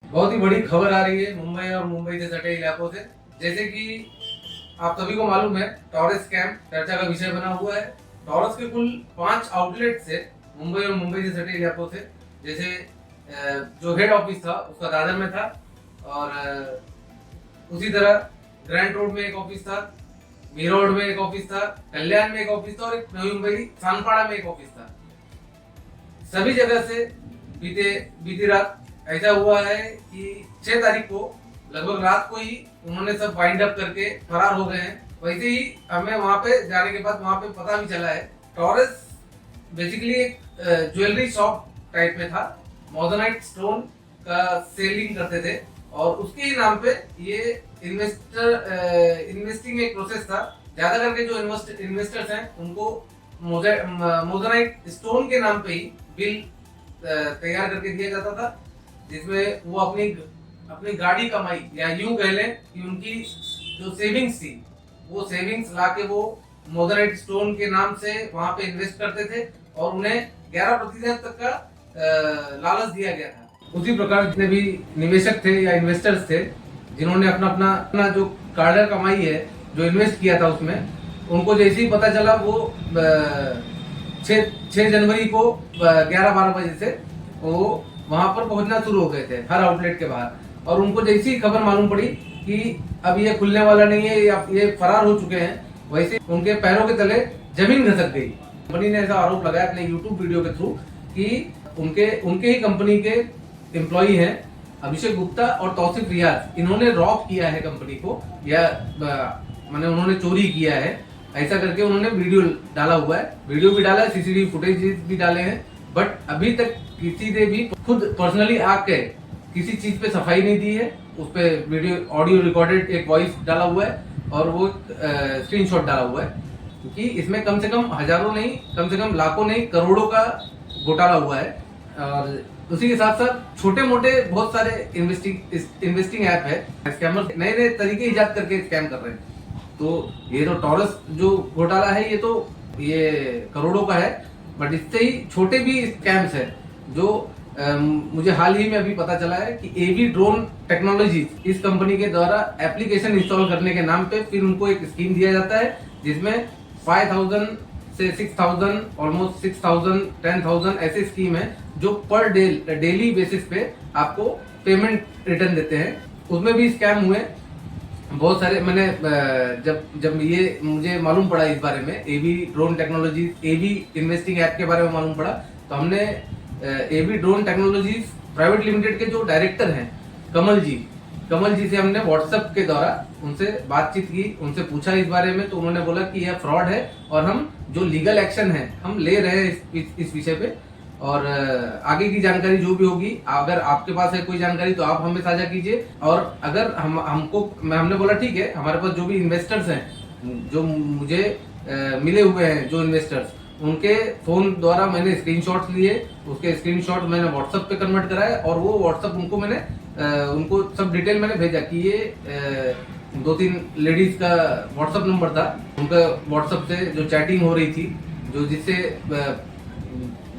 बहुत ही बड़ी खबर आ रही है मुंबई और मुंबई से सटे इलाकों से। जैसे कि आप सभी को मालूम है, टॉरस स्कैम चर्चा का विषय बना हुआ है। टॉरस के कुल 5 आउटलेट से मुंबई और मुंबई से सटे इलाकों से, जैसे जो हेड ऑफिस था उसका दादर में था, और उसी तरह ग्रैंड रोड में एक ऑफिस था, मी रोड में एक ऑफिस था, कल्याण में एक ऑफिस था, और एक नवी मुंबई सानपाड़ा में एक ऑफिस था। सभी जगह से बीती रात ऐसा हुआ है कि 6 तारीख को लगभग रात को ही उन्होंने सब वाइंड अप करके फरार हो गए हैं। वैसे ही हमें वहां पे जाने के बाद वहां पे पता भी चला है, टॉरस बेसिकली एक ज्वेलरी शॉप टाइप में था, मोज़नाइट स्टोन का सेलिंग करते थे, और उसके ही नाम पे ये इन्वेस्टिंग एक प्रोसेस था। ज्यादा करके जो इन्वेस्टर्स हैं उनको मोज़नाइट स्टोन के नाम पे ही बिल तैयार करके दिया जाता था, जिसमें वो अपनी गाड़ी कमाई, या यूं कह लें कि उनकी जो सेविंग्स थी वो सेविंग्स लाके वो मोज़नाइट स्टोन के नाम से वहां पे इन्वेस्ट करते थे, और उन्हें 11% तक का लालच दिया गया था। उसी प्रकार जितने भी निवेशक थे या इन्वेस्टर्स थे जिन्होंने अपना जो कार्डर कमाई है, जो इन्वेस्ट किया था उसमें, उनको जैसे ही पता चला वो 6 जनवरी को 11-12 बजे से वो वहां पर पहुंचना शुरू हो गए थे हर आउटलेट के बाहर। और उनको जैसी खबर मालूम पड़ी कि अब ये खुलने वाला नहीं है, ये फरार हो चुके हैं, वैसे उनके पैरों के तले जमीन घसक गई। कंपनी ने ऐसा आरोप लगाया अपने यूट्यूब वीडियो के थ्रू कि उनके ही कंपनी के एम्प्लॉई हैं अभिषेक गुप्ता और तौसिफ रियाज, इन्होंने रॉब किया है कंपनी को, या माने उन्होंने चोरी किया है, ऐसा करके उन्होंने वीडियो डाला हुआ है। वीडियो भी डाला है, सीसीटीवी फुटेज भी डाले हैं, बट अभी तक किसी ने भी खुद पर्सनली आके किसी चीज पे सफाई नहीं दी है। उस पे वीडियो ऑडियो रिकॉर्डेड एक वॉइस डाला हुआ है, और वो स्क्रीनशॉट डाला हुआ है, क्योंकि इसमें कम से कम हजारों नहीं, कम से कम लाखों नहीं, करोड़ों का घोटाला हुआ है। और उसी के साथ साथ छोटे मोटे बहुत सारे इन्वेस्टिंग ऐप है, स्कैमर नए नए तरीके इजाद करके स्कैम कर रहे हैं। तो ये तो टॉरस जो घोटाला है ये करोड़ों का है, बट इससे ही छोटे भी स्कैम्स है जो मुझे हाल ही में अभी पता चला है कि एवी ड्रोन टेक्नोलॉजी, इस कंपनी के द्वारा एप्लीकेशन इंस्टॉल करने के नाम पे फिर उनको एक स्कीम दिया जाता है, जिसमें 5000 से 6000, ऑलमोस्ट 6000, 10,000 ऐसे स्कीम है जो पर डेली बेसिस पे आपको पेमेंट रिटर्न देते हैं। उसमें भी स्कैम हुए बहुत सारे। मैंने जब ये मुझे मालूम पड़ा इस बारे में, एवी ड्रोन टेक्नोलॉजी, एवी इन्वेस्टिंग ऐप के बारे में मालूम पड़ा, तो हमने एवी ड्रोन टेक्नोलॉजीज प्राइवेट लिमिटेड के जो डायरेक्टर हैं कमल जी से हमने व्हाट्सएप के द्वारा उनसे बातचीत की, उनसे पूछा इस बारे में, तो उन्होंने बोला कि यह फ्रॉड है और हम जो लीगल एक्शन है हम ले रहे हैं इस विषय पे, और आगे की जानकारी जो भी होगी, अगर आपके पास है कोई जानकारी तो आप हमें साझा कीजिए, और अगर हमने बोला ठीक है, हमारे पास जो भी इन्वेस्टर्स हैं, जो मुझे मिले हुए हैं जो इन्वेस्टर्स, उनके फोन द्वारा मैंने स्क्रीनशॉट्स लिए, उसके स्क्रीनशॉट मैंने व्हाट्सएप पे कन्वर्ट कराए, और वो व्हाट्सएप उनको सब डिटेल मैंने भेजा कि ये 2-3 लेडीज का व्हाट्सएप नंबर था, उनका व्हाट्सएप से जो चैटिंग हो रही थी, जिससे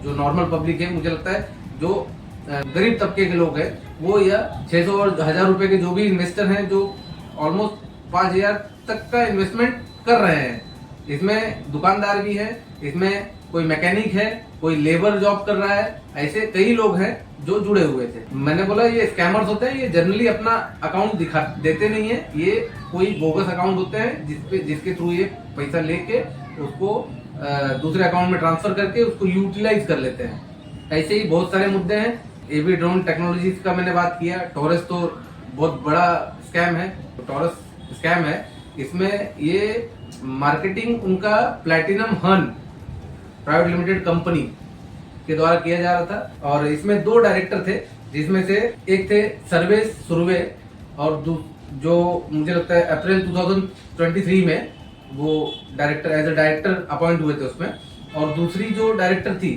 जो नॉर्मल पब्लिक है, मुझे लगता है जो गरीब तबके के लोग हैं वो, या 600 और 1000 रुपए के जो भी इन्वेस्टर हैं, जो ऑलमोस्ट 5000 तक का इन्वेस्टमेंट कर रहे हैं। इसमें दुकानदार भी है, इसमें कोई मैकेनिक है, कोई लेबर जॉब कर रहा है, ऐसे कई लोग हैं जो जुड़े हुए थे। मैंने बोला ये स्कैमर्स होते हैं, ये जनरली अपना अकाउंट दिखा देते नहीं है, ये कोई बोगस अकाउंट होते हैं जिसके थ्रू ये पैसा लेके उसको दूसरे अकाउंट में ट्रांसफर करके उसको यूटिलाइज कर लेते हैं। ऐसे ही बहुत सारे मुद्दे हैं। एवी ड्रोन टेक्नोलॉजीज का मैंने बात किया, टॉरस तो बहुत बड़ा स्कैम है, टॉरस स्कैम है। इसमें ये मार्केटिंग उनका प्लैटिनम हर्न प्राइवेट लिमिटेड कंपनी के द्वारा किया जा रहा था, और इसमें 2 डायरेक्टर थे, जिसमें से एक थे सर्वेश सुरवे, और जो मुझे लगता है अप्रैल 2023 में वो एज अ डायरेक्टर अपॉइंट हुए थे उसमें। और दूसरी जो डायरेक्टर थी,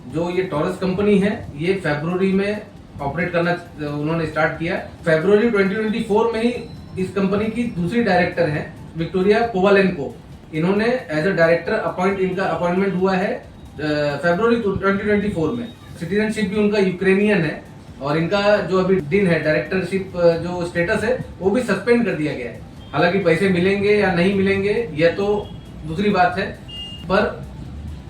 जो ये टॉरस कंपनी है, ये फरवरी में ऑपरेट करना उन्होंने स्टार्ट किया। फरवरी 2024 में ही इस कंपनी की दूसरी डायरेक्टर है विक्टोरिया कोवालेंको, इन्होंने एज अ डायरेक्टर इनका अपॉइंटमेंट हुआ है फरवरी 2024 में। सिटीजनशिप भी उनका यूक्रेनियन है और इनका जो अभी दिन है डायरेक्टरशिप जो स्टेटस है वो भी सस्पेंड कर दिया गया है। हालांकि पैसे मिलेंगे या नहीं मिलेंगे यह तो दूसरी बात है, पर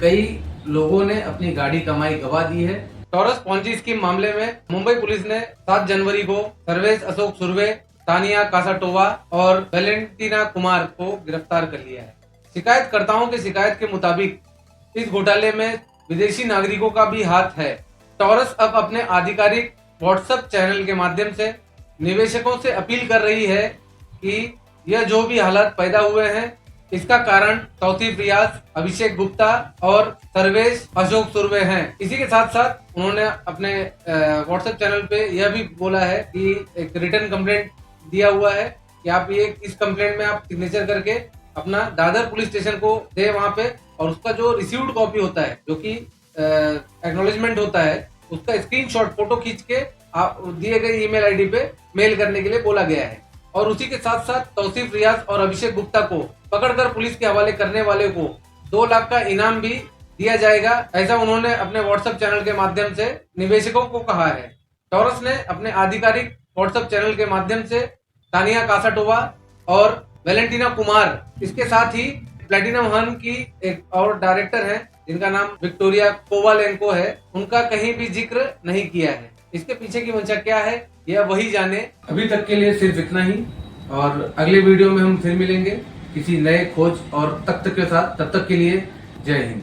कई लोगों ने अपनी गाड़ी कमाई गवा दी है। टॉरस पॉन्जी स्कीम मामले में मुंबई पुलिस ने 7 जनवरी को सर्वेश अशोक सुर्वे, तानिया कासाटोवा और वेलेंटिना कुमार को गिरफ्तार कर लिया है। शिकायतकर्ताओं की शिकायत के मुताबिक इस घोटाले में विदेशी नागरिकों का भी हाथ है। टॉरस अब अपने आधिकारिक व्हाट्सएप चैनल के माध्यम से निवेशकों से अपील कर रही है कि यह जो भी हालात पैदा हुए हैं इसका कारण तौसीफ रियाज, अभिषेक गुप्ता और सर्वेश अशोक सुर्वे हैं। इसी के साथ साथ उन्होंने अपने व्हाट्सएप चैनल पे यह भी बोला है कि एक रिटर्न कंप्लेंट दिया हुआ है कि आप ये इस कंप्लेंट में आप सिग्नेचर करके अपना दादर पुलिस स्टेशन को दे वहां पे, और उसका जो रिसीव्ड कॉपी होता है जो कि एक्नॉलेजमेंट होता है उसका स्क्रीनशॉट फोटो खींच के आप दिए गए ईमेल आईडी पे मेल करने के लिए बोला गया है। और उसी के साथ साथ तौसीफ रियाज और अभिषेक गुप्ता को पकड़कर पुलिस के हवाले करने वाले को 2 लाख का इनाम भी दिया जाएगा, ऐसा उन्होंने अपने व्हाट्सएप चैनल के माध्यम से निवेशकों को कहा है। टॉरस ने अपने आधिकारिक व्हाट्सएप चैनल के माध्यम से तानिया कासाटोवा और वेलेंटिना कुमार, इसके साथ ही प्लेटिनम हन की एक और डायरेक्टर है जिनका नाम विक्टोरिया कोवालेंको है, उनका कहीं भी जिक्र नहीं किया है। इसके पीछे की मंशा क्या है यह वही जाने। अभी तक के लिए सिर्फ इतना ही, और अगले वीडियो में हम फिर मिलेंगे किसी नए खोज और तथ्य के साथ। तब तक के लिए जय हिंद।